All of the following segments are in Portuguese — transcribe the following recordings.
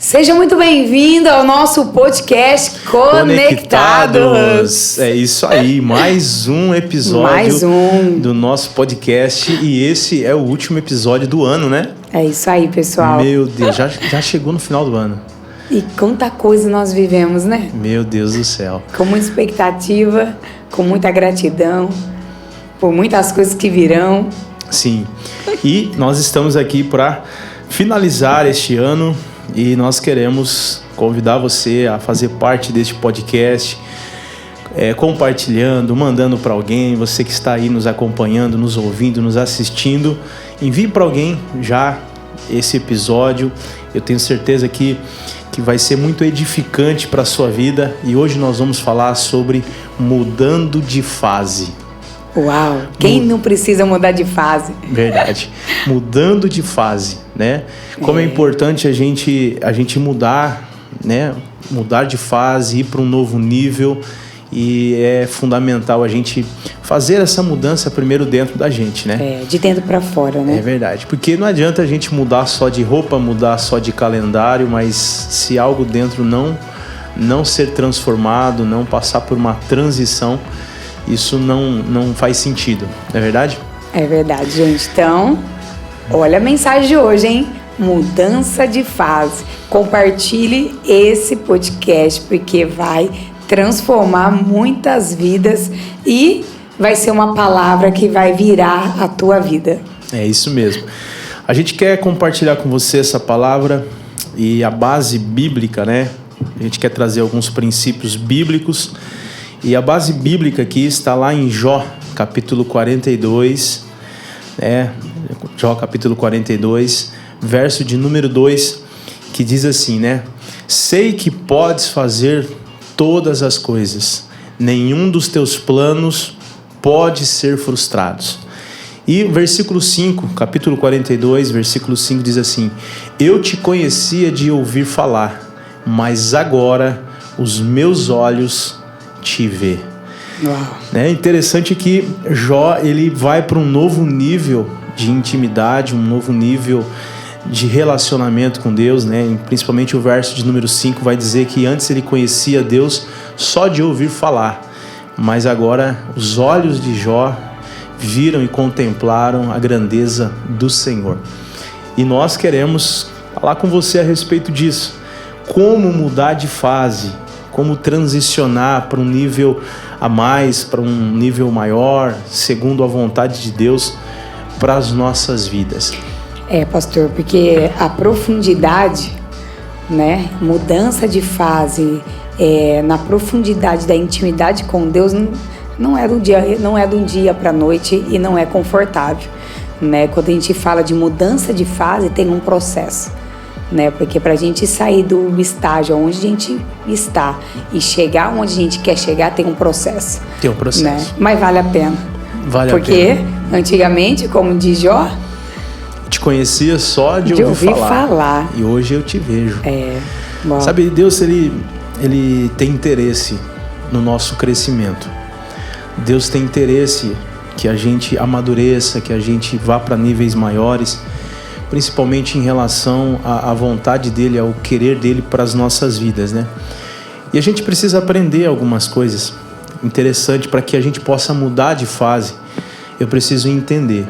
Seja muito bem-vindo ao nosso podcast Conectados. É isso aí, mais um episódio do nosso podcast e esse é o último episódio do ano, né? É isso aí, pessoal. Meu Deus, já chegou no final do ano. E quanta coisa nós vivemos, né? Meu Deus do céu. Com muita expectativa, com muita gratidão, por muitas coisas que virão. Sim, e nós estamos aqui para finalizar este ano e nós queremos convidar você a fazer parte deste podcast, compartilhando, mandando para alguém, você que está aí nos acompanhando, nos ouvindo, nos assistindo, envie para alguém já esse episódio. Eu tenho certeza que vai ser muito edificante para a sua vida e hoje nós vamos falar sobre mudando de fase. Uau! Quem não precisa mudar de fase? Verdade. Mudando de fase, né? Como é importante a gente mudar, né? Mudar de fase, ir para um novo nível e é fundamental a gente fazer essa mudança primeiro dentro da gente, né? De dentro para fora, né? É verdade. Porque não adianta a gente mudar só de roupa, mudar só de calendário, mas se algo dentro não ser transformado, não passar por uma transição, isso não faz sentido, não é verdade? É verdade, gente. Então, olha a mensagem de hoje, hein? Mudança de fase. Compartilhe esse podcast, porque vai transformar muitas vidas e vai ser uma palavra que vai virar a tua vida. É isso mesmo. A gente quer compartilhar com você essa palavra e a base bíblica, né? A gente quer trazer alguns princípios bíblicos. E a base bíblica aqui está lá em Jó, capítulo 42, Jó, capítulo 42, verso de número 2, que diz assim, né? Sei que podes fazer todas as coisas, nenhum dos teus planos pode ser frustrado. E o versículo 5, capítulo 42, versículo 5 diz assim: Eu te conhecia de ouvir falar, mas agora os meus olhos te vê. É interessante que Jó ele vai para um novo nível de intimidade, um novo nível de relacionamento com Deus, né? Principalmente o verso de número 5 vai dizer que antes ele conhecia Deus só de ouvir falar, mas agora os olhos de Jó viram e contemplaram a grandeza do Senhor. E nós queremos falar com você a respeito disso, como mudar de fase, como transicionar para um nível a mais, para um nível maior, segundo a vontade de Deus, para as nossas vidas. Pastor, porque a profundidade, né, mudança de fase, na profundidade da intimidade com Deus, não é de um dia para a noite e não é confortável, né? Quando a gente fala de mudança de fase, tem um processo, né? Porque para a gente sair do estágio onde a gente está e chegar onde a gente quer chegar, tem um processo. Tem um processo. Né? Mas vale a pena. Porque antigamente, como diz Jó, te conhecia só de ouvir falar. E hoje eu te vejo. Sabe, Deus ele tem interesse no nosso crescimento. Deus tem interesse que a gente amadureça, que a gente vá para níveis maiores, principalmente em relação à vontade dele, ao querer dele para as nossas vidas, né? E a gente precisa aprender algumas coisas interessantes para que a gente possa mudar de fase. Eu preciso entender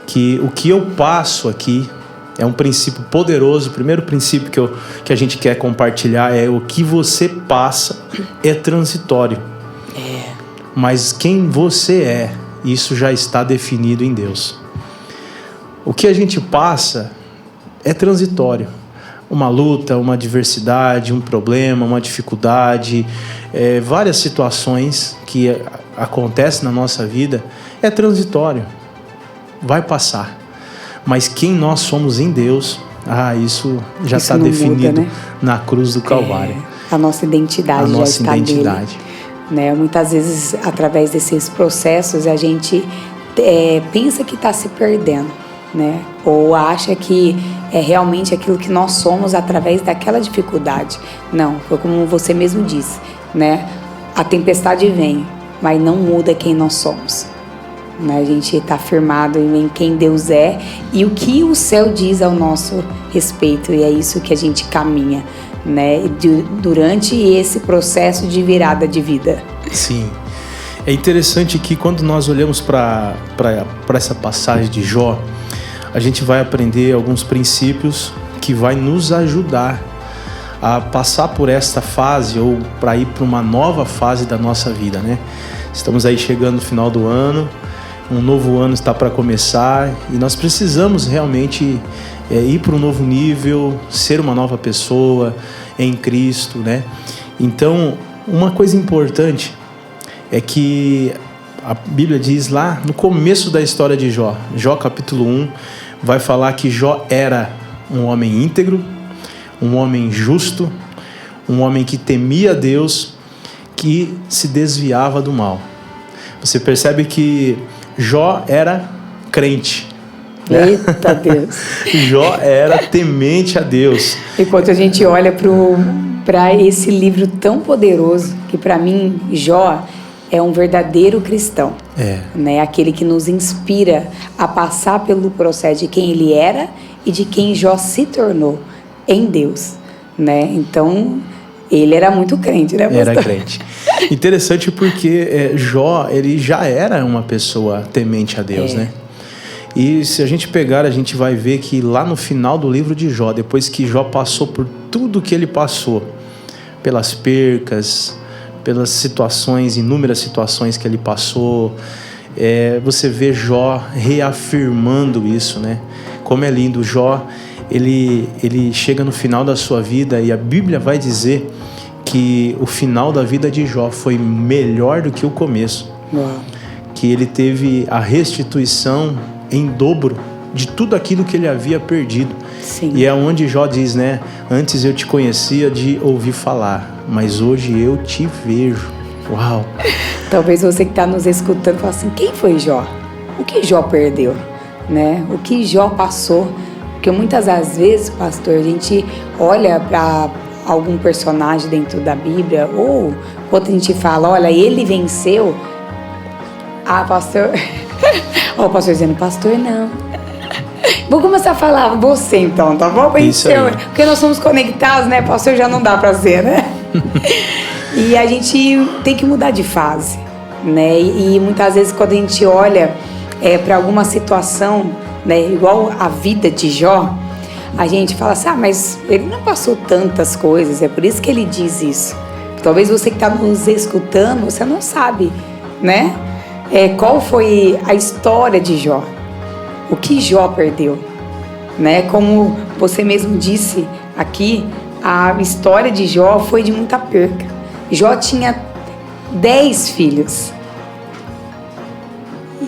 que o que eu passo aqui é um princípio poderoso. O primeiro princípio que a gente quer compartilhar é o que você passa é transitório. Mas quem você é, isso já está definido em Deus. O que a gente passa é transitório. Uma luta, uma adversidade, um problema, uma dificuldade, várias situações que acontecem na nossa vida, é transitório. Vai passar. Mas quem nós somos em Deus, isso já está definido, né? Na cruz do Calvário. A nossa identidade já está nele. Né? Muitas vezes, através desses processos, a gente pensa que está se perdendo, né? Ou acha que é realmente aquilo que nós somos através daquela dificuldade. Não, foi como você mesmo disse, né? A tempestade vem, mas não muda quem nós somos. né? A gente está firmado em quem Deus é e o que o céu diz ao nosso respeito, e é isso que a gente caminha, né? Durante esse processo de virada de vida. Sim. É interessante que quando nós olhamos para essa passagem de Jó, a gente vai aprender alguns princípios que vai nos ajudar a passar por esta fase ou para ir para uma nova fase da nossa vida, né? Estamos aí chegando no final do ano, um novo ano está para começar e nós precisamos realmente ir para um novo nível, ser uma nova pessoa em Cristo, né? Então, uma coisa importante é que a Bíblia diz lá no começo da história de Jó, Jó capítulo 1, vai falar que Jó era um homem íntegro, um homem justo, um homem que temia Deus, que se desviava do mal. Você percebe que Jó era crente. Né? Eita Deus! Jó era temente a Deus. Enquanto a gente olha para esse livro tão poderoso, que para mim Jó é um verdadeiro cristão, né? Aquele que nos inspira a passar pelo processo de quem ele era e de quem Jó se tornou em Deus, né? Então, ele era muito crente, né, pastor? Era crente. Interessante porque Jó, ele já era uma pessoa temente a Deus, né? E se a gente pegar, a gente vai ver que lá no final do livro de Jó, depois que Jó passou por tudo que ele passou, pelas percas, pelas situações, inúmeras situações que ele passou, você vê Jó reafirmando isso, né? Como é lindo, Jó, ele chega no final da sua vida e a Bíblia vai dizer que o final da vida de Jó foi melhor do que o começo. Uau. Que ele teve a restituição em dobro de tudo aquilo que ele havia perdido. Sim. E é onde Jó diz, né? Antes eu te conhecia de ouvir falar, mas hoje eu te vejo. Uau! Talvez você que está nos escutando fale assim, quem foi Jó? O que Jó perdeu? Né? O que Jó passou? Porque muitas das vezes, pastor, a gente olha para algum personagem dentro da Bíblia, ou quando a gente fala, olha, ele venceu. Ah, pastor... Ó, o pastor dizendo, pastor, não. Vou começar a falar você então, tá bom? Isso aí. Porque nós somos conectados, né? Pastor já não dá pra ser, né? E a gente tem que mudar de fase, né? E muitas vezes quando a gente olha para alguma situação, né? Igual a vida de Jó, a gente fala assim, mas ele não passou tantas coisas, é por isso que ele diz isso. Talvez você que está nos escutando, você não sabe, né? Qual foi a história de Jó? O que Jó perdeu? Né? Como você mesmo disse aqui, a história de Jó foi de muita perca. Jó tinha 10 filhos.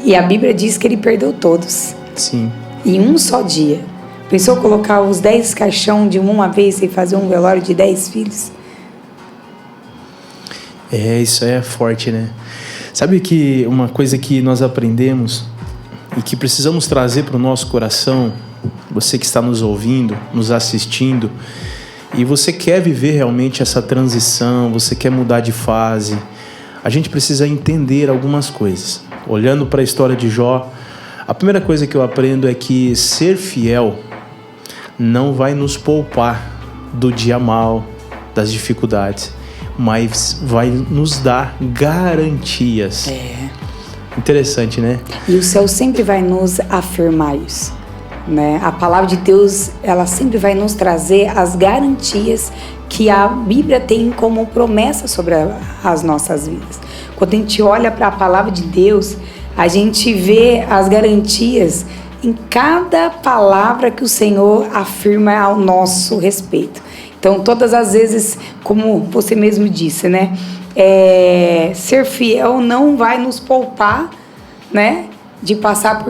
E a Bíblia diz que ele perdeu todos. Sim. Em um só dia. Pensou colocar os 10 caixão de uma vez e fazer um velório de 10 filhos? Isso é forte, né? Sabe que uma coisa que nós aprendemos e que precisamos trazer para o nosso coração, você que está nos ouvindo, nos assistindo, e você quer viver realmente essa transição, você quer mudar de fase, a gente precisa entender algumas coisas. Olhando para a história de Jó, a primeira coisa que eu aprendo é que ser fiel não vai nos poupar do dia mal, das dificuldades, mas vai nos dar garantias. Interessante, né? E o céu sempre vai nos afirmar isso, né? A palavra de Deus, ela sempre vai nos trazer as garantias que a Bíblia tem como promessa sobre as nossas vidas. Quando a gente olha para a palavra de Deus, a gente vê as garantias em cada palavra que o Senhor afirma ao nosso respeito. Então, todas as vezes, como você mesmo disse, né? Ser fiel não vai nos poupar, né? De passar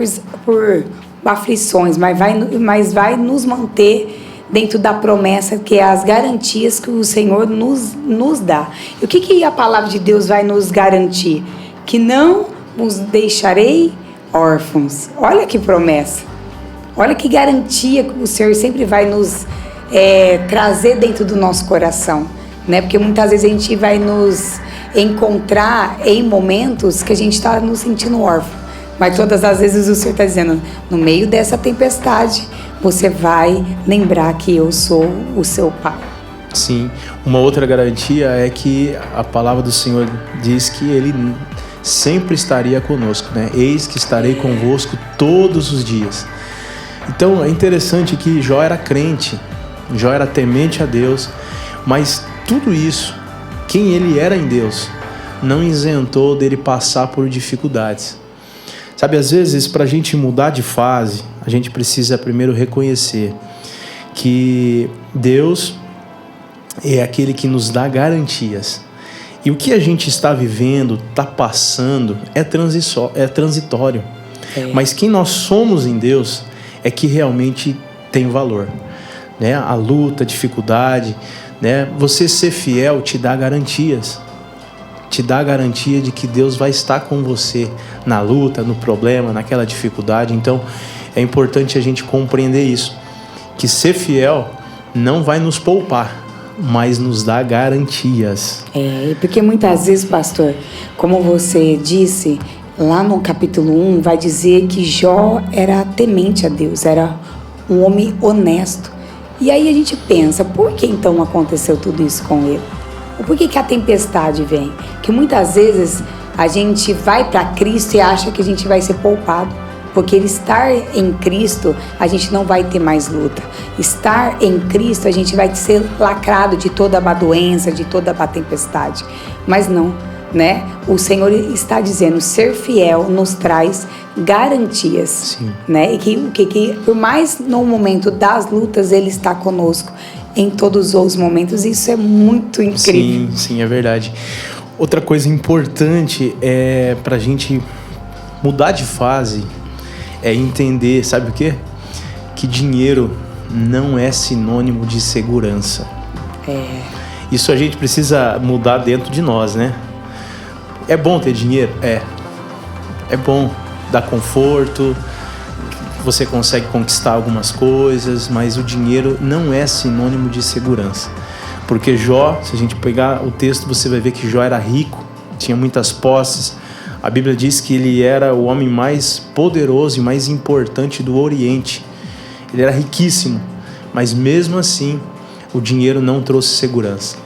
por aflições, mas vai nos manter dentro da promessa, que é as garantias que o Senhor nos dá. E o que a palavra de Deus vai nos garantir? Que não os deixarei órfãos. Olha que promessa. Olha que garantia que o Senhor sempre vai nos trazer dentro do nosso coração, né? Porque muitas vezes a gente vai nos encontrar em momentos que a gente está nos sentindo órfão, Mas todas as vezes o Senhor está dizendo, no meio dessa tempestade, você vai lembrar que eu sou o seu Pai. Sim, uma outra garantia é que a palavra do Senhor diz que Ele sempre estaria conosco, né? Eis que estarei convosco todos os dias. Então é interessante que Jó era crente, Jó era temente a Deus, mas tudo isso, quem ele era em Deus, não isentou dele passar por dificuldades. Sabe, às vezes, para a gente mudar de fase, a gente precisa primeiro reconhecer que Deus é aquele que nos dá garantias. E o que a gente está vivendo, está passando, é transitório. Mas quem nós somos em Deus é que realmente tem valor, né? A luta, a dificuldade, né? Você ser fiel te dá garantias. Te dá a garantia de que Deus vai estar com você na luta, no problema, naquela dificuldade. Então, é importante a gente compreender isso, que ser fiel não vai nos poupar, mas nos dá garantias. Porque muitas vezes, pastor, como você disse, lá no capítulo 1, vai dizer que Jó era temente a Deus, era um homem honesto. E aí a gente pensa, por que então aconteceu tudo isso com ele? Por que a tempestade vem? Que muitas vezes a gente vai para Cristo e acha que a gente vai ser poupado. Porque ele estar em Cristo, a gente não vai ter mais luta. Estar em Cristo, a gente vai ser lacrado de toda a doença, de toda a tempestade. Mas não, né? O Senhor está dizendo, ser fiel nos traz garantias. Sim. Né? E que por mais no momento das lutas, Ele está conosco em todos os momentos. Isso é muito incrível. Sim, é verdade. Outra coisa importante é para a gente mudar de fase, é entender, sabe o quê? Que dinheiro não é sinônimo de segurança. Isso a gente precisa mudar dentro de nós, né? É bom ter dinheiro? É bom, dá conforto, você consegue conquistar algumas coisas, mas o dinheiro não é sinônimo de segurança. Porque Jó, se a gente pegar o texto, você vai ver que Jó era rico, tinha muitas posses. A Bíblia diz que ele era o homem mais poderoso e mais importante do Oriente. Ele era riquíssimo, mas mesmo assim, o dinheiro não trouxe segurança.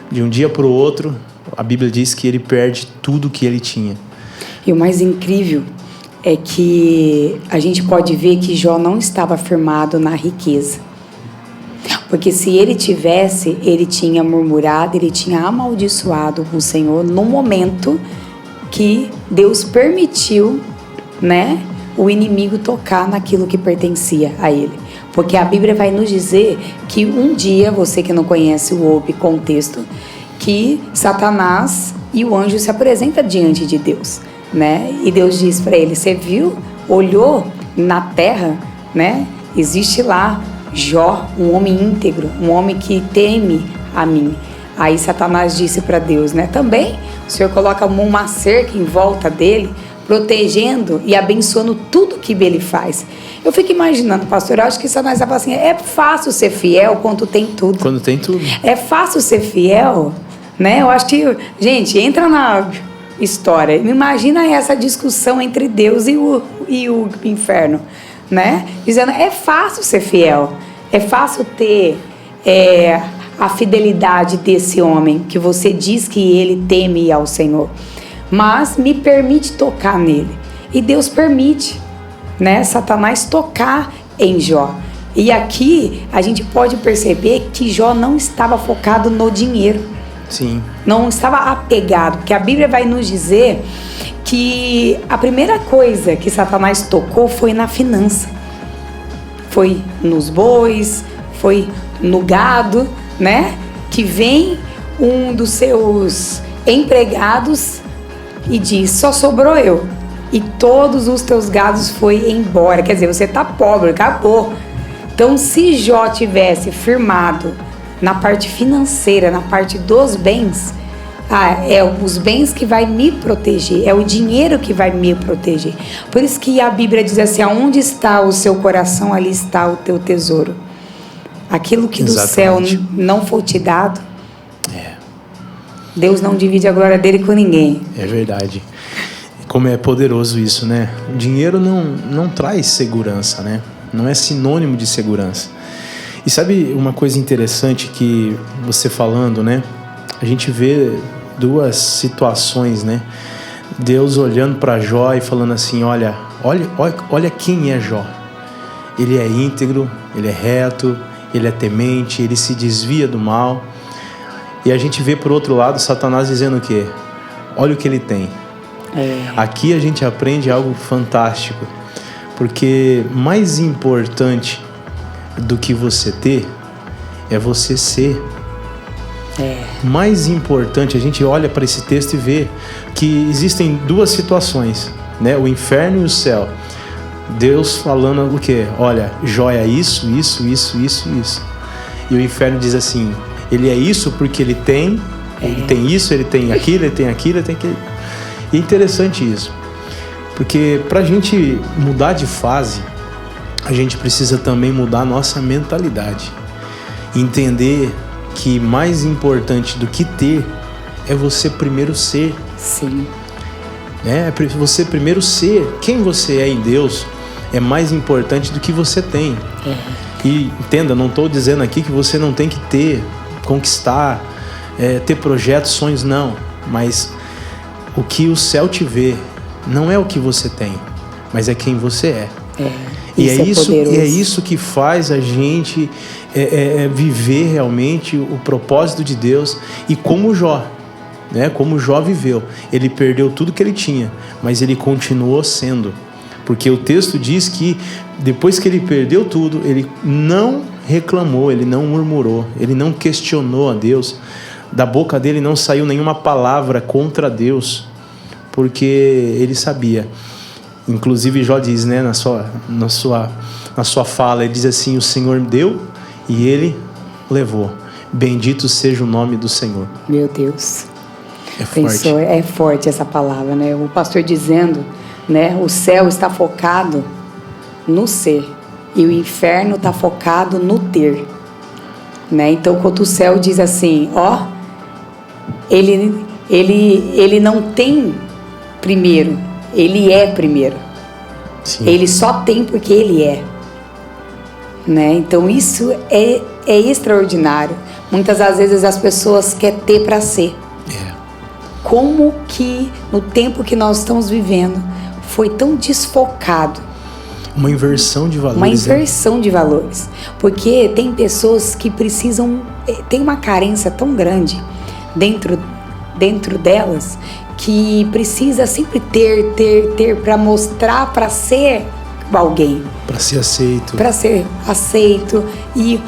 De um dia para o outro, a Bíblia diz que ele perde tudo que ele tinha. E o mais incrível é que a gente pode ver que Jó não estava firmado na riqueza. Porque se ele tivesse, ele tinha murmurado, ele tinha amaldiçoado o Senhor no momento que Deus permitiu, né, o inimigo tocar naquilo que pertencia a ele. Porque a Bíblia vai nos dizer que um dia, você que não conhece o contexto, que Satanás e o anjo se apresentam diante de Deus, né? E Deus diz para ele, você viu, olhou na terra, né? Existe lá Jó, um homem íntegro, um homem que teme a mim. Aí Satanás disse para Deus, né? Também o Senhor coloca uma cerca em volta dele, protegendo e abençoando tudo que ele faz. Eu fico imaginando, pastor, eu acho que Satanás vai falar assim, é fácil ser fiel quando tem tudo. Quando tem tudo. É fácil ser fiel, né? Eu acho que, gente, entra na história. Imagina essa discussão entre Deus e o inferno, né? Dizendo, é fácil ser fiel. É fácil ter a fidelidade desse homem, que você diz que ele teme ao Senhor. Mas me permite tocar nele. E Deus permite, né? Satanás tocar em Jó. E aqui a gente pode perceber que Jó não estava focado no dinheiro. Sim. Não estava apegado, porque a Bíblia vai nos dizer que a primeira coisa que Satanás tocou foi na finança. Foi nos bois, foi no gado, né? Que vem um dos seus empregados e diz, só sobrou eu. E todos os teus gados foi embora. Quer dizer, você tá pobre, acabou. Então, se Jó tivesse firmado na parte financeira, na parte dos bens, é os bens que vai me proteger, é o dinheiro que vai me proteger. Por isso que a Bíblia diz assim, aonde está o seu coração, ali está o teu tesouro. Aquilo que Exatamente. do céu não for te dado, Deus não divide a glória dele com ninguém. É verdade. Como é poderoso isso, né? O dinheiro não traz segurança, né? Não é sinônimo de segurança. E sabe uma coisa interessante que você falando, né? A gente vê duas situações, né? Deus olhando para Jó e falando assim, olha quem é Jó. Ele é íntegro, ele é reto, ele é temente, ele se desvia do mal. E a gente vê por outro lado Satanás dizendo o quê? Olha o que ele tem. Aqui a gente aprende algo fantástico, porque mais importante do que você ter é você ser. Mais importante, a gente olha para esse texto e vê que existem duas situações, né? O inferno e o céu. Deus falando o quê? Olha, Jó é isso. E o inferno diz assim, ele é isso porque ele tem isso, ele tem aquilo, ele tem aquilo, ele tem aquilo. E é interessante isso, porque para a gente mudar de fase, a gente precisa também mudar a nossa mentalidade. Entender que mais importante do que ter é você primeiro ser. Sim. É você primeiro ser. Quem você é em Deus é mais importante do que você tem. E entenda, não estou dizendo aqui que você não tem que ter, conquistar, ter projetos, sonhos, não. Mas o que o céu te vê não é o que você tem, mas é quem você é. E é isso que faz a gente viver realmente o propósito de Deus. E como Jó, né? Como Jó viveu, ele perdeu tudo que ele tinha, mas ele continuou sendo, porque o texto diz que depois que ele perdeu tudo, ele não reclamou, ele não murmurou, ele não questionou a Deus. Da boca dele não saiu nenhuma palavra contra Deus, porque ele sabia. Inclusive Jó diz, né, na sua fala, ele diz assim, o Senhor deu e ele levou. Bendito seja o nome do Senhor. Meu Deus. É forte. É forte essa palavra, né? O pastor dizendo, né, o céu está focado no ser e o inferno está focado no ter, né? Então, quando o céu diz assim, ele não tem primeiro, ele é primeiro. Sim. Ele só tem porque ele é, né? Então isso é extraordinário. Muitas das vezes as pessoas querem ter para ser. Como que no tempo que nós estamos vivendo foi tão desfocado? Uma inversão de valores. Uma inversão de valores. Porque tem pessoas que precisam, tem uma carência tão grande dentro delas, que precisa sempre ter para mostrar, para ser alguém. Para ser aceito. Para ser aceito. E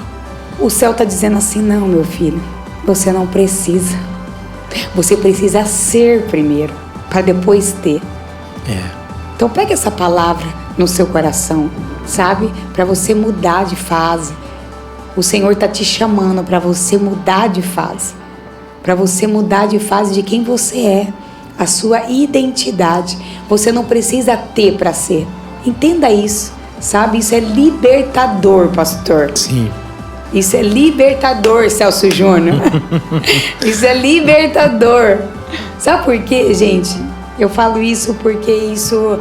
o céu está dizendo assim, não, meu filho, você não precisa. Você precisa ser primeiro, para depois ter. Então pega essa palavra no seu coração, sabe? Para você mudar de fase. O Senhor está te chamando para você mudar de fase. Para você mudar de fase de quem você é. A sua identidade. Você não precisa ter para ser. Entenda isso, sabe? Isso é libertador, pastor. Sim. Isso é libertador, Celso Júnior. Isso é libertador. Sabe por quê, gente? Eu falo isso porque isso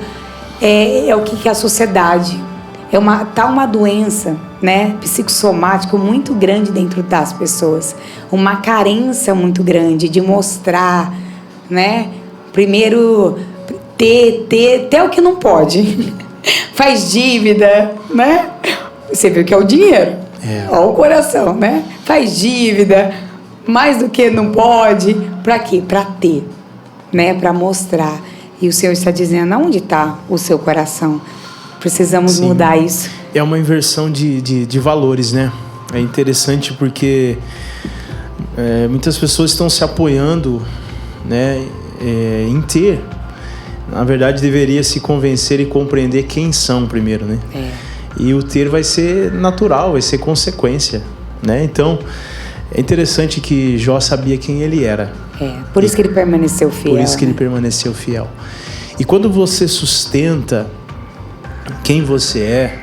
é o que a sociedade... Tá uma doença, né, psicossomática muito grande dentro das pessoas. Uma carência muito grande de mostrar, né? Primeiro, ter o que não pode. Faz dívida, né? Você viu que é o dinheiro. Olha o coração, né? Faz dívida, mais do que não pode. Para quê? Para ter, né? Para mostrar. E o Senhor está dizendo, aonde está o seu coração? Precisamos mudar isso. É uma inversão de valores, né? É interessante porque muitas pessoas estão se apoiando, né, em ter. Na verdade, deveria se convencer e compreender quem são primeiro, né? E o ter vai ser natural, vai ser consequência, né? Então, é interessante que Jó sabia quem ele era. Por isso que ele permaneceu fiel. Por isso que ele permaneceu fiel. E quando você sustenta quem você é,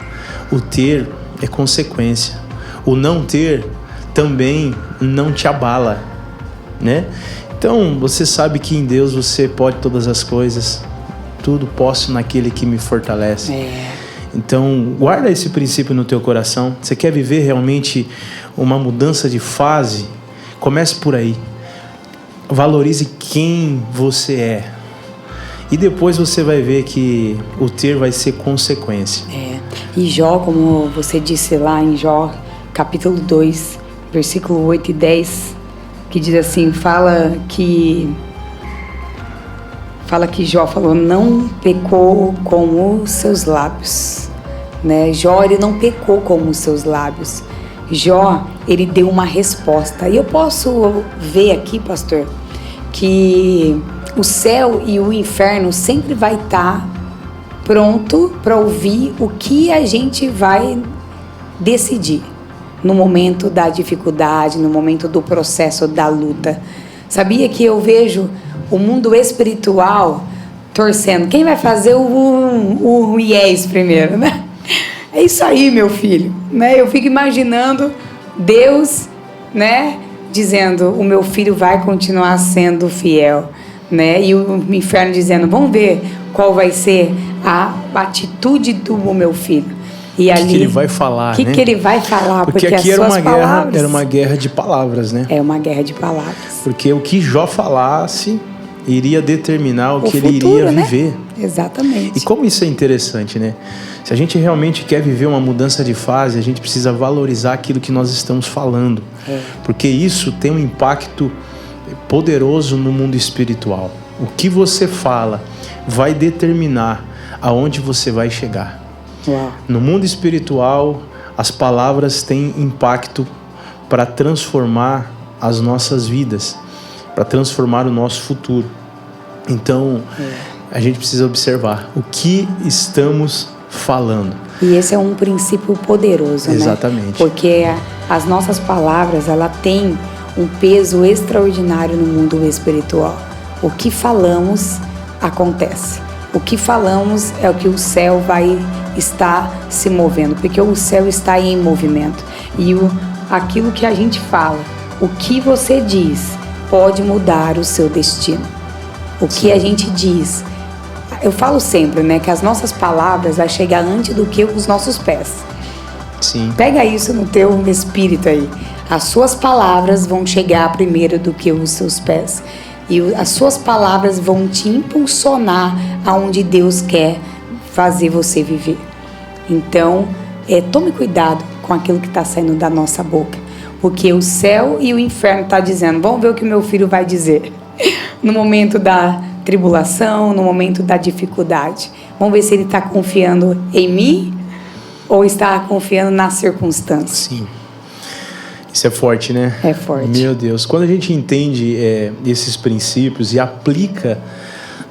o ter é consequência. O não ter também não te abala, né? Então, você sabe que em Deus você pode todas as coisas, tudo posso naquele que me fortalece. Então, guarda esse princípio no teu coração. Você quer viver realmente uma mudança de fase? Comece por aí. Valorize quem você é. E depois você vai ver que o ter vai ser consequência. E Jó, como você disse lá em Jó, capítulo 2, versículo 8 e 10, que diz assim, fala que Jó falou, não pecou com os seus lábios, né? Jó, ele não pecou com os seus lábios. Jó, ele deu uma resposta. E eu posso ver aqui, pastor, que o céu e o inferno sempre vai estar pronto para ouvir o que a gente vai decidir no momento da dificuldade, no momento do processo da luta. Sabia que eu vejo o mundo espiritual torcendo? Quem vai fazer o yes primeiro, né? É isso aí, meu filho, né? Eu fico imaginando Deus, né, dizendo, o meu filho vai continuar sendo fiel, né? E o inferno dizendo, vamos ver qual vai ser a atitude do meu filho. E ali, que ele vai falar, né? Que ele vai falar, porque aqui as suas palavras... era uma guerra de palavras, né? É uma guerra de palavras. Porque o que Jó falasse iria determinar o que futuro, ele iria viver. Né? Exatamente. E como isso é interessante, né? Se a gente realmente quer viver uma mudança de fase, a gente precisa valorizar aquilo que nós estamos falando. Porque isso tem um impacto poderoso no mundo espiritual. O que você fala vai determinar aonde você vai chegar. Uau. No mundo espiritual, as palavras têm impacto para transformar as nossas vidas, para transformar o nosso futuro. Então, a gente precisa observar o que estamos falando. E esse é um princípio poderoso, Exatamente. Né? Porque as nossas palavras, ela tem um peso extraordinário no mundo espiritual. O que falamos acontece. O que falamos é o que o céu vai estar se movendo, porque o céu está em movimento. E aquilo que a gente fala, o que você diz, pode mudar o seu destino. O que a gente diz, eu falo sempre, né, que as nossas palavras vai chegar antes do que os nossos pés. Sim. Pega isso no teu espírito aí. As suas palavras vão chegar primeiro do que os seus pés. E as suas palavras vão te impulsionar aonde Deus quer fazer você viver. Então, tome cuidado com aquilo que está saindo da nossa boca. Porque o céu e o inferno estão dizendo, vamos ver o que meu filho vai dizer. No momento da tribulação, no momento da dificuldade. Vamos ver se ele está confiando em mim ou está confiando nas circunstâncias. Sim. Isso é forte, né? É forte. Meu Deus. Quando a gente entende esses princípios e aplica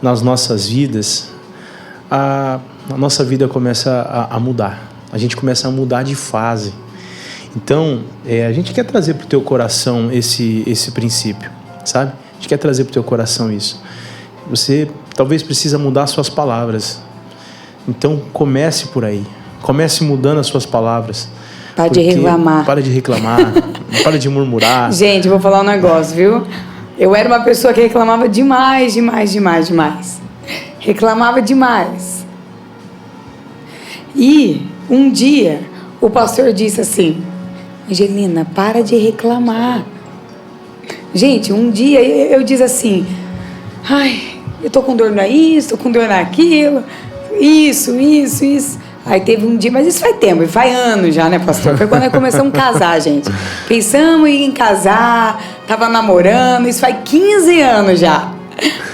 nas nossas vidas, a nossa vida começa a mudar. A gente começa a mudar de fase. Então, a gente quer trazer para o teu coração esse princípio, sabe? A gente quer trazer para o teu coração isso. Você talvez precisa mudar suas palavras. Então, comece por aí. Comece mudando as suas palavras. Para de reclamar. Para de reclamar. Para de murmurar. Gente, vou falar um negócio, viu? Eu era uma pessoa que reclamava demais. Reclamava demais. E um dia o pastor disse assim, Angelina, para de reclamar. Gente, um dia eu disse assim, ai, eu tô com dor nisso, tô com dor naquilo, isso. Aí teve um dia, mas isso faz tempo, faz anos já, né, pastor? Foi quando nós começamos a casar, gente. Pensamos em casar, tava namorando, isso faz 15 anos já.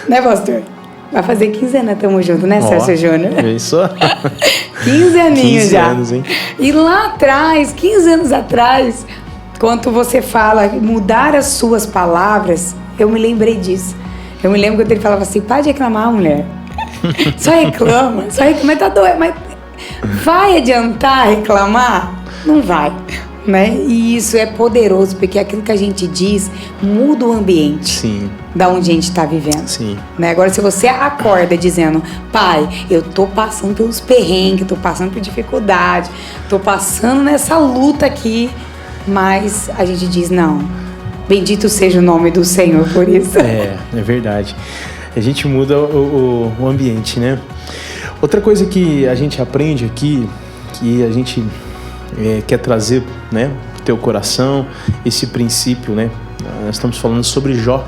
Né, pastor? Vai fazer 15 anos, tamo junto, né, Sérgio Júnior? Isso. 15 aninhos 15 já. anos, hein? E lá atrás, 15 anos atrás, quando você fala mudar as suas palavras, eu me lembrei disso. Eu me lembro quando ele falava assim, para de reclamar, mulher. Só reclama, mas tá doendo, mas vai adiantar reclamar? Não vai, né? E isso é poderoso, porque aquilo que a gente diz muda o ambiente. Sim. Da onde a gente está vivendo. Sim. Né? Agora, se você acorda dizendo, pai, eu tô passando pelos perrengues, tô passando por dificuldade, tô passando nessa luta aqui, mas a gente diz, não, bendito seja o nome do Senhor por isso. É verdade. A gente muda o ambiente, né? Outra coisa que a gente aprende aqui, que a gente quer trazer, né, pro teu coração, esse princípio, né? Nós estamos falando sobre Jó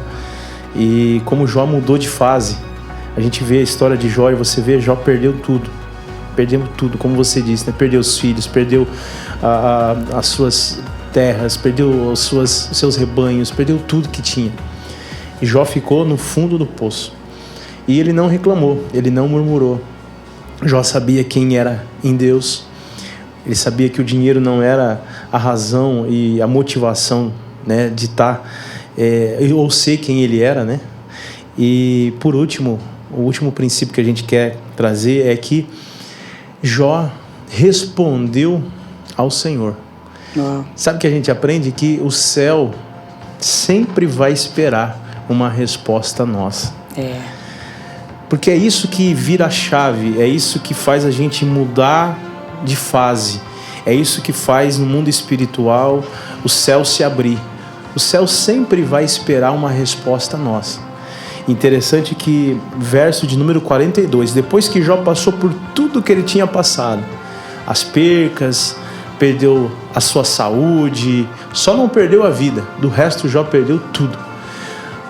e como Jó mudou de fase. A gente vê a história de Jó e você vê, Jó perdeu tudo, como você disse, né? Perdeu os filhos, perdeu as suas terras, perdeu os seus rebanhos, perdeu tudo que tinha. E Jó ficou no fundo do poço. E ele não reclamou, ele não murmurou. Jó sabia quem era em Deus. Ele sabia que o dinheiro não era a razão e a motivação, né, de estar, ou ser quem ele era, né? E por último, o último princípio que a gente quer trazer é que Jó respondeu ao Senhor. Uau. Sabe que a gente aprende que o céu sempre vai esperar uma resposta nossa. Porque é isso que vira a chave, é isso que faz a gente mudar de fase, é isso que faz no mundo espiritual o céu se abrir. O céu sempre vai esperar uma resposta nossa. Interessante que verso de número 42, depois que Jó passou por tudo que ele tinha passado, as percas, perdeu a sua saúde, só não perdeu a vida, do resto Jó perdeu tudo.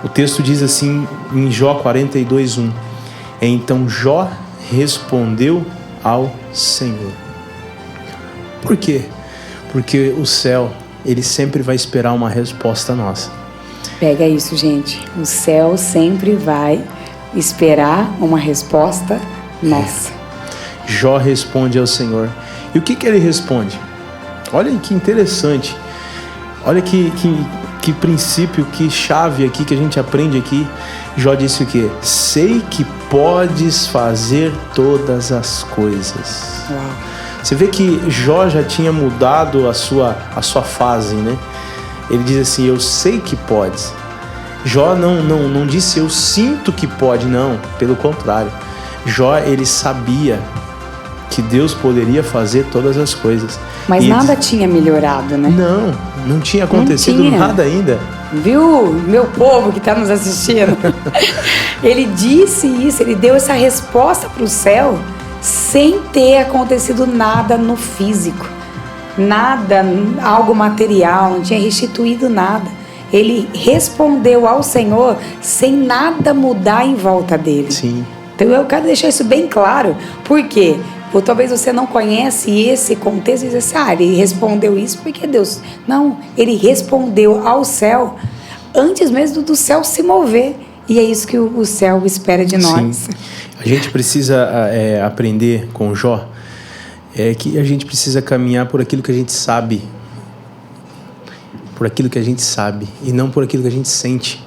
O texto diz assim em Jó 42:1, então Jó respondeu ao Senhor. Por quê? Porque o céu, ele sempre vai esperar uma resposta nossa. Pega isso, gente. O céu sempre vai esperar uma resposta nossa. Jó responde ao Senhor. E o que ele responde? Olha que interessante. Olha que princípio, que chave aqui que a gente aprende aqui. Jó disse o quê? Sei que podes fazer todas as coisas. Uau. Você vê que Jó já tinha mudado a sua fase, né? Ele diz assim, eu sei que podes. Jó não disse eu sinto que pode, não. Pelo contrário. Jó, ele sabia que Deus poderia fazer todas as coisas. Mas nada tinha melhorado, né? Não tinha acontecido nada ainda. Viu, meu povo que está nos assistindo? Ele disse isso, ele deu essa resposta para o céu sem ter acontecido nada no físico. Nada, algo material, não tinha restituído nada. Ele respondeu ao Senhor sem nada mudar em volta dele. Sim. Então eu quero deixar isso bem claro. Por quê? Porque talvez você não conhece esse contexto e diz assim, ele respondeu isso porque Deus... Não, ele respondeu ao céu antes mesmo do céu se mover. E é isso que o céu espera de nós. Sim. A gente precisa aprender com Jó, que a gente precisa caminhar por aquilo que a gente sabe. Por aquilo que a gente sabe e não por aquilo que a gente sente.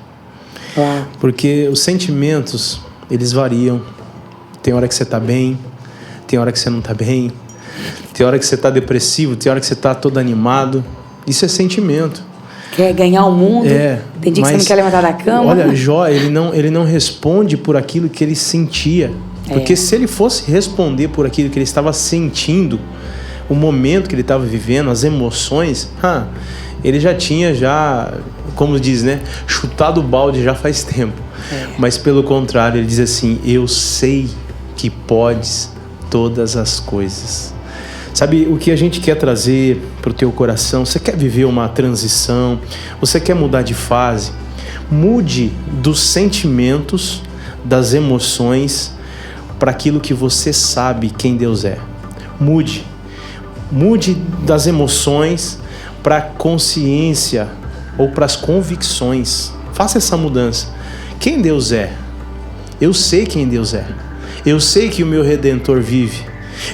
Porque os sentimentos, eles variam. Tem hora que você está bem, tem hora que você não está bem, tem hora que você está depressivo, tem hora que você está todo animado. Isso é sentimento. Quer ganhar o mundo, tem dia que você não quer levantar da cama. Olha, Jó, ele não responde por aquilo que ele sentia. Porque se ele fosse responder por aquilo que ele estava sentindo, o momento que ele estava vivendo, as emoções, ele já tinha, como diz, né, chutado o balde já faz tempo. Mas pelo contrário, ele diz assim, eu sei que podes todas as coisas. Sabe, o que a gente quer trazer para o teu coração, você quer viver uma transição, você quer mudar de fase, mude dos sentimentos, das emoções, para aquilo que você sabe quem Deus é. Mude das emoções para a consciência ou para as convicções. Faça essa mudança. Quem Deus é? Eu sei quem Deus é. Eu sei que o meu Redentor vive.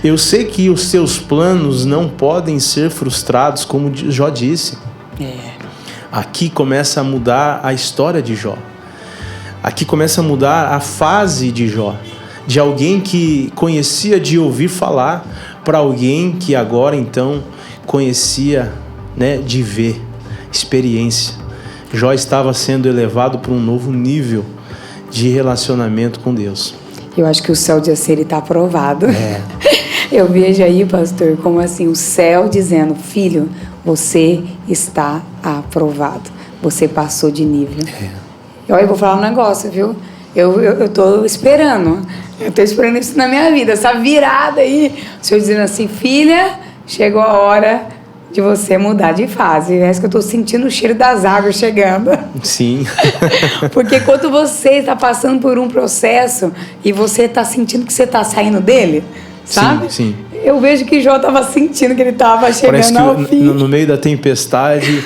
Eu sei que os seus planos não podem ser frustrados, como Jó disse. Aqui começa a mudar a história de Jó. Aqui começa a mudar a fase de Jó. De alguém que conhecia de ouvir falar para alguém que agora então conhecia, né, de ver, experiência. Jó estava sendo elevado para um novo nível de relacionamento com Deus. Eu acho que o céu de Aceri está aprovado. Eu vejo aí, pastor, como assim, o céu dizendo, filho, você está aprovado. Você passou de nível. E olha, eu vou falar um negócio, viu? Eu tô esperando. Eu tô esperando isso na minha vida. Essa virada aí. O Senhor dizendo assim, filha, chegou a hora de você mudar de fase. É isso que eu tô sentindo o cheiro das águas chegando. Sim. Porque quando você está passando por um processo e você está sentindo que você está saindo dele, sabe? Sim, sim. Eu vejo que Jó estava sentindo que ele estava chegando parece que ao fim. No meio da tempestade,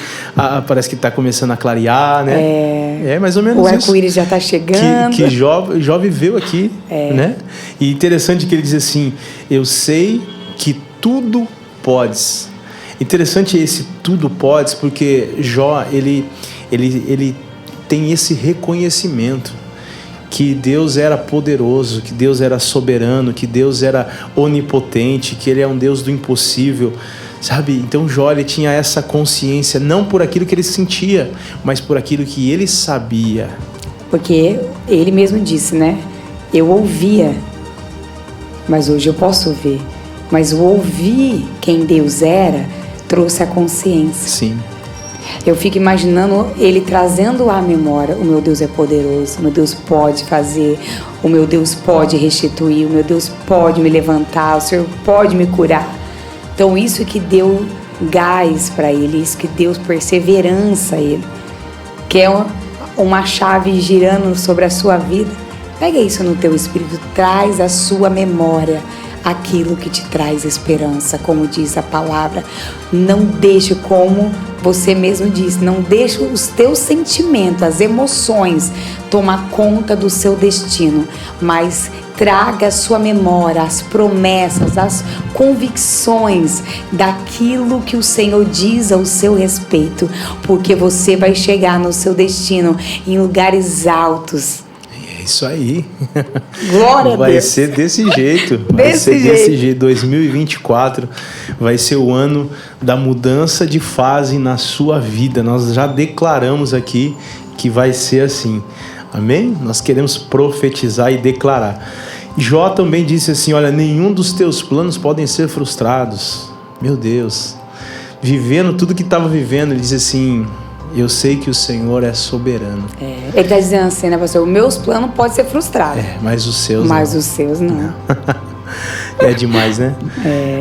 parece que está começando a clarear, né? É mais ou menos isso. O arco-íris já está chegando. Que Jó viveu aqui, né? E interessante que ele diz assim, eu sei que tudo podes. Interessante esse tudo podes, porque Jó, ele tem esse reconhecimento que Deus era poderoso, que Deus era soberano, que Deus era onipotente, que Ele é um Deus do impossível, sabe? Então Jó, ele tinha essa consciência, não por aquilo que ele sentia, mas por aquilo que ele sabia. Porque ele mesmo disse, né? Eu ouvia, mas hoje eu posso ver. Mas o ouvir quem Deus era trouxe a consciência. Sim. Eu fico imaginando ele trazendo à memória, o meu Deus é poderoso, o meu Deus pode fazer, o meu Deus pode restituir, o meu Deus pode me levantar, o Senhor pode me curar. Então isso que deu gás para ele, isso que deu perseverança a ele, que é uma chave girando sobre a sua vida. Pega isso no teu espírito, traz à sua memória aquilo que te traz esperança, como diz a palavra. Não deixe, como você mesmo disse, não deixe os teus sentimentos, as emoções tomar conta do seu destino, mas traga à sua memória as promessas, as convicções daquilo que o Senhor diz ao seu respeito, porque você vai chegar no seu destino em lugares altos. Isso aí. Glória a Deus. Vai ser desse jeito. Desse jeito. 2024 vai ser o ano da mudança de fase na sua vida. Nós já declaramos aqui que vai ser assim. Amém? Nós queremos profetizar e declarar. Jó também disse assim, olha, nenhum dos teus planos podem ser frustrados. Meu Deus. Vivendo tudo que estava vivendo, ele diz assim, eu sei que o Senhor é soberano. Ele está dizendo assim, né, pastor? Os meus planos podem ser frustrados. Mas os seus não. Mas os seus não. É demais, né?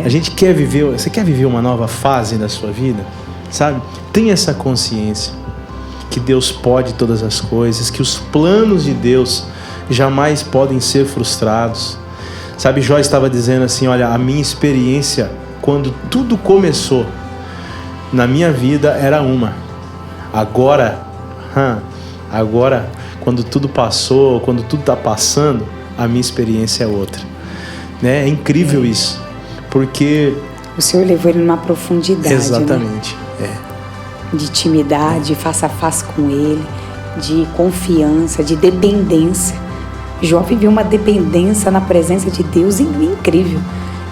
A gente quer viver... Você quer viver uma nova fase da sua vida? Sabe? Tenha essa consciência que Deus pode todas as coisas, que os planos de Deus jamais podem ser frustrados. Sabe, Jó estava dizendo assim, olha, a minha experiência, quando tudo começou na minha vida, era uma. Agora, quando tudo passou, quando tudo está passando, a minha experiência é outra. Né? É incrível isso, porque... O Senhor levou ele numa profundidade. Exatamente, né? De intimidade, face a face com Ele, de confiança, de dependência. Jó viveu uma dependência na presença de Deus incrível.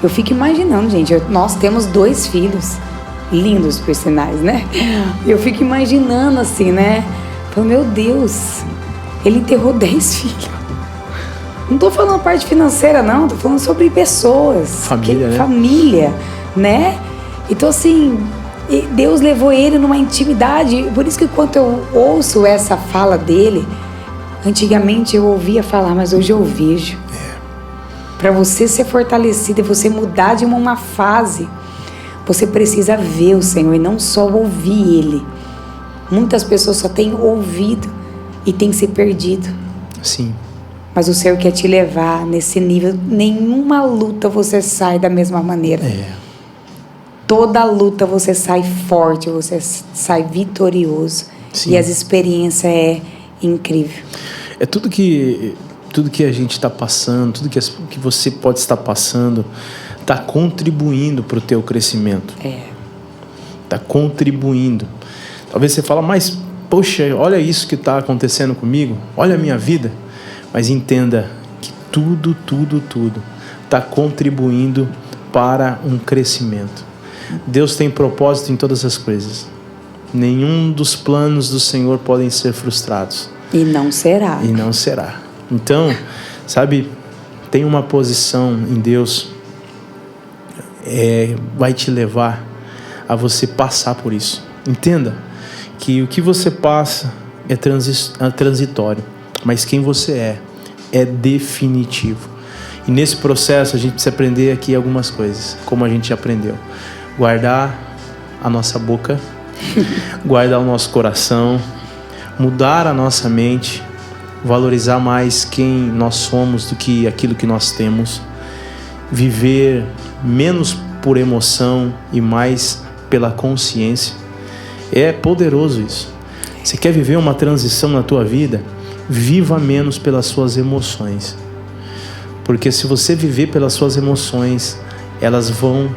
Eu fico imaginando, gente, nós temos 2 filhos. Lindos por sinais, né? Eu fico imaginando assim, né? Falei, meu Deus, ele enterrou 10 filhos. Não tô falando parte financeira, não. Tô falando sobre pessoas. Família, né? Família, né? Então, assim, Deus levou ele numa intimidade. Por isso que quando eu ouço essa fala dele, antigamente eu ouvia falar, mas hoje eu vejo. Para você ser fortalecido e você mudar de uma fase, você precisa ver o Senhor e não só ouvir Ele. Muitas pessoas só têm ouvido e têm se perdido. Sim. Mas o Senhor quer te levar nesse nível. Nenhuma luta você sai da mesma maneira. Toda luta você sai forte, você sai vitorioso. Sim. E as experiências é incrível. É tudo que a gente está passando, tudo que você pode estar passando, está contribuindo para o teu crescimento. Está contribuindo. Talvez você fala, mas, poxa, olha isso que está acontecendo comigo, olha a minha vida. Mas entenda que tudo está contribuindo para um crescimento. Deus tem propósito em todas as coisas. Nenhum dos planos do Senhor podem ser frustrados. E não será. Então, sabe, tem uma posição em Deus, vai te levar a você passar por isso. Entenda que o que você passa é transitório. mas quem você é definitivo. E nesse processo a gente precisa aprender aqui algumas coisas, como a gente já aprendeu. Guardar a nossa boca, guardar o nosso coração, mudar a nossa mente, valorizar mais quem nós somos do que aquilo que nós temos, viver menos por emoção e mais pela consciência. É poderoso isso. Você quer viver uma transição na tua vida? Viva menos pelas suas emoções. Porque se você viver pelas suas emoções, elas vão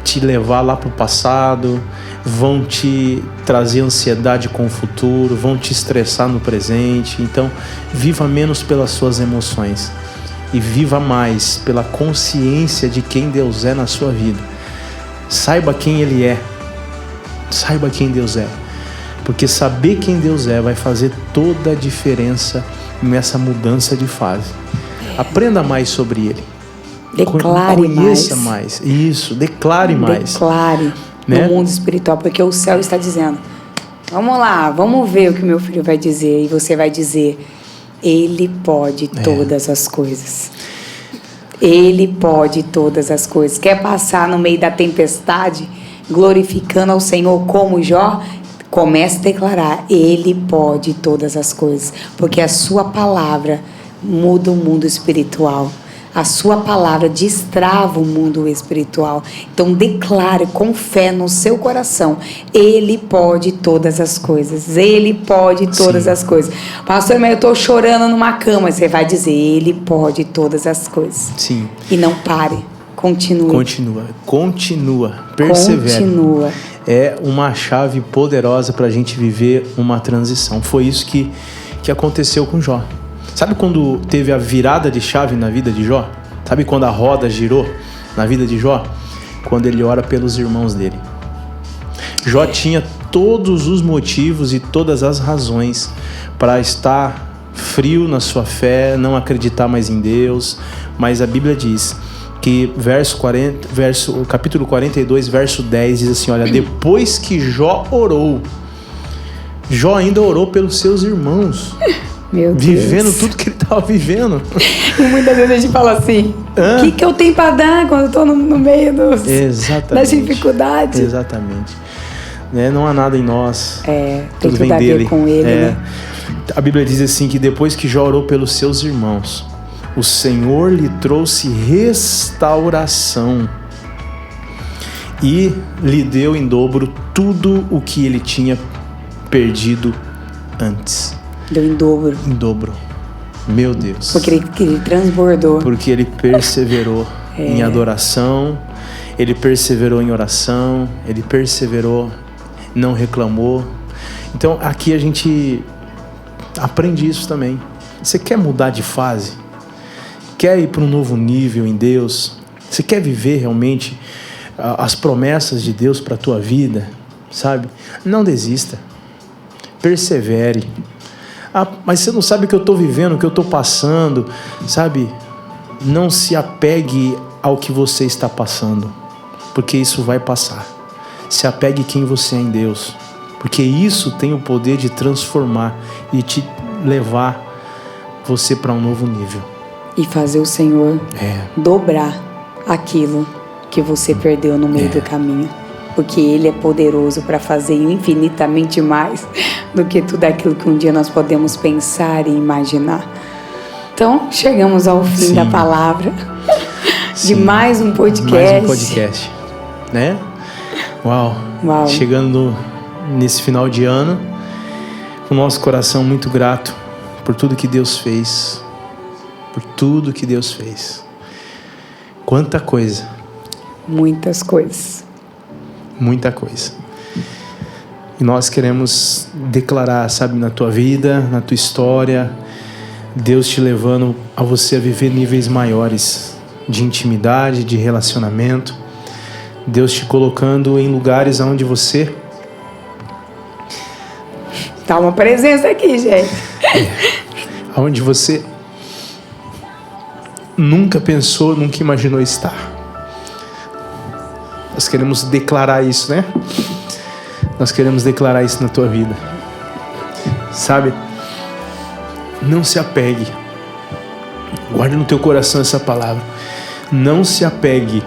te levar lá para o passado, vão te trazer ansiedade com o futuro, vão te estressar no presente. Então, viva menos pelas suas emoções e viva mais pela consciência de quem Deus é na sua vida. Saiba quem Ele é. Saiba quem Deus é. Porque saber quem Deus é vai fazer toda a diferença nessa mudança de fase. Aprenda mais sobre Ele. Declare Conheça mais. Isso, declare mais. Declare, né? No mundo espiritual, porque o céu está dizendo: vamos lá, vamos ver o que meu filho vai dizer. E você vai dizer: Ele pode todas as coisas. Ele pode todas as coisas. Quer passar no meio da tempestade, glorificando ao Senhor como Jó? Comece a declarar: Ele pode todas as coisas. Porque a sua palavra muda o mundo espiritual. A sua palavra destrava o mundo espiritual. Então declare com fé no seu coração: Ele pode todas as coisas. Ele pode todas as coisas. Pastor, mas eu estou chorando numa cama. Você vai dizer: Ele pode todas as coisas. Sim. E não pare. Continue. Continua. Persevere. Continua. É uma chave poderosa para a gente viver uma transição. Foi isso que aconteceu com Jó. Sabe quando teve a virada de chave na vida de Jó? Sabe quando a roda girou na vida de Jó? Quando ele ora pelos irmãos dele. Jó tinha todos os motivos e todas as razões para estar frio na sua fé, não acreditar mais em Deus, mas a Bíblia diz que capítulo 42, verso 10 diz assim: olha, depois que Jó orou, Jó ainda orou pelos seus irmãos. Meu Deus. Vivendo tudo que ele estava vivendo. E muitas vezes a gente fala assim: o que eu tenho para dar quando eu estou no meio das dificuldades? Exatamente. Não há nada em nós. Tem tudo tudo a ver dele. Com ele, né? A Bíblia diz assim que depois que Jó orou pelos seus irmãos, o Senhor lhe trouxe restauração e lhe deu em dobro tudo o que ele tinha perdido antes. Deu em dobro. Em dobro. Meu Deus. Porque ele transbordou. Porque ele perseverou em adoração, ele perseverou em oração, ele perseverou, não reclamou. Então aqui a gente aprende isso também. Você quer mudar de fase? Quer ir para um novo nível em Deus? Você quer viver realmente as promessas de Deus para a tua vida? Sabe? Não desista. Persevere. Mas você não sabe o que eu estou vivendo, o que eu estou passando, sabe? Não se apegue ao que você está passando, porque isso vai passar. Se apegue quem você é em Deus, porque isso tem o poder de transformar e te levar você para um novo nível. E fazer o Senhor dobrar aquilo que você perdeu no meio do caminho. Porque Ele é poderoso para fazer infinitamente mais do que tudo aquilo que um dia nós podemos pensar e imaginar. Então, chegamos ao fim da palavra de mais um podcast. Né? Uau. Chegando nesse final de ano, com o nosso coração muito grato por tudo que Deus fez. Por tudo que Deus fez. Quanta coisa. Muitas coisas. Muita coisa. E nós queremos declarar, sabe, na tua vida, na tua história, Deus te levando a você a viver níveis maiores de intimidade, de relacionamento. Deus te colocando em lugares onde você... Tá uma presença aqui, gente. Onde você nunca pensou, nunca imaginou estar. Nós queremos declarar isso, né? Nós queremos declarar isso na tua vida. Sabe? Não se apegue. Guarde no teu coração essa palavra. Não se apegue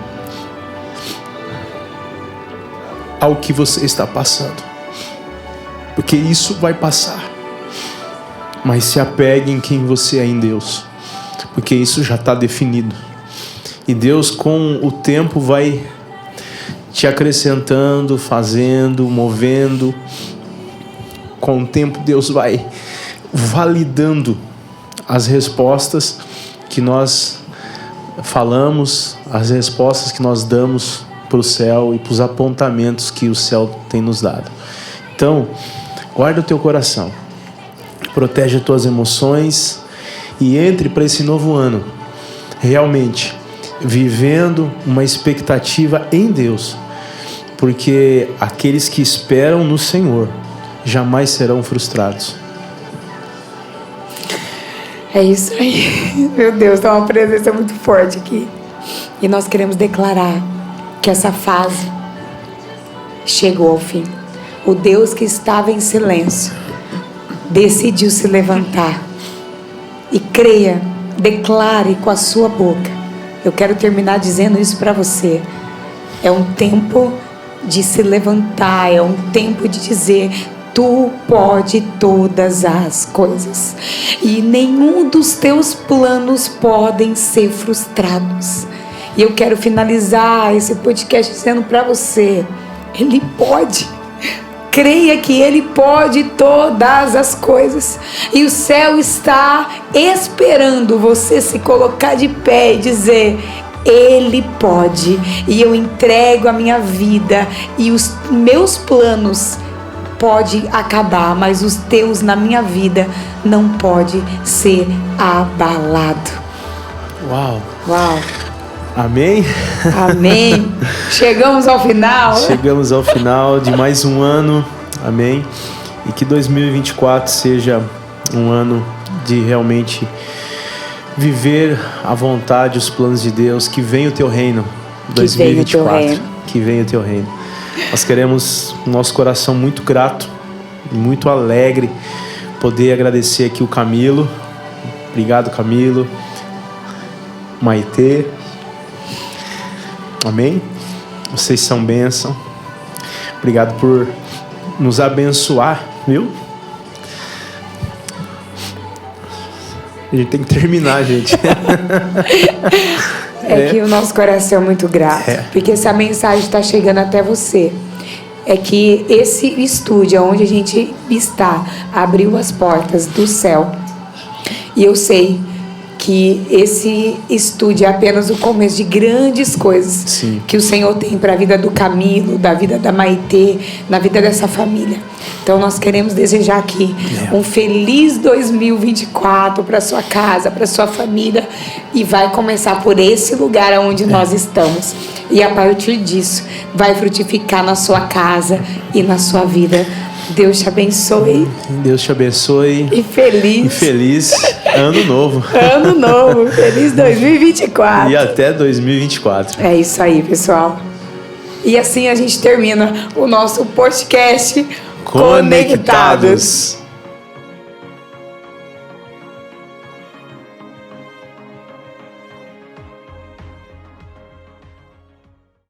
ao que você está passando, porque isso vai passar. Mas se apegue em quem você é em Deus, porque isso já está definido. E Deus, com o tempo, vai te acrescentando, fazendo, movendo. Com o tempo, Deus vai validando as respostas que nós falamos, as respostas que nós damos para o céu e para os apontamentos que o céu tem nos dado. Então, guarda o teu coração, protege as tuas emoções e entre para esse novo ano realmente vivendo uma expectativa em Deus, porque aqueles que esperam no Senhor jamais serão frustrados. É isso aí. Meu Deus, tá uma presença muito forte aqui. E nós queremos declarar que essa fase chegou ao fim. O Deus que estava em silêncio decidiu se levantar. E creia, declare com a sua boca. Eu quero terminar dizendo isso para você. É um tempo de se levantar, é um tempo de dizer: tu pode todas as coisas. E nenhum dos teus planos podem ser frustrados. E eu quero finalizar esse podcast dizendo para você: Ele pode. Creia que Ele pode todas as coisas. E o céu está esperando você se colocar de pé e dizer: Ele pode. E eu entrego a minha vida e os meus planos. Pode acabar, mas os teus na minha vida não pode ser abalado. Uau! Uau! Amém? Amém! Chegamos ao final. Chegamos ao final de mais um ano. Amém? E que 2024 seja um ano de realmente viver à vontade os planos de Deus. Que venha o teu reino. 2024. Que venha o teu reino. Nós queremos o nosso coração muito grato, muito alegre, poder agradecer aqui o Camilo. Obrigado, Camilo. Maitê. Amém? Vocês são bênção. Obrigado por nos abençoar, viu? A gente tem que terminar, gente. É que o nosso coração é muito grato, porque essa mensagem está chegando até você. É que esse estúdio onde a gente está abriu as portas do céu. E eu sei que esse estúdio é apenas o começo de grandes coisas. Sim. Que o Senhor tem para a vida do Camilo, da vida da Maitê, na vida dessa família. Então nós queremos desejar aqui um feliz 2024 para sua casa, para sua família, e vai começar por esse lugar onde nós estamos. E a partir disso vai frutificar na sua casa e na sua vida. Deus te abençoe. Deus te abençoe. E feliz ano novo. Ano novo. Feliz 2024. E até 2024. É isso aí, pessoal. E assim a gente termina o nosso podcast Conectados.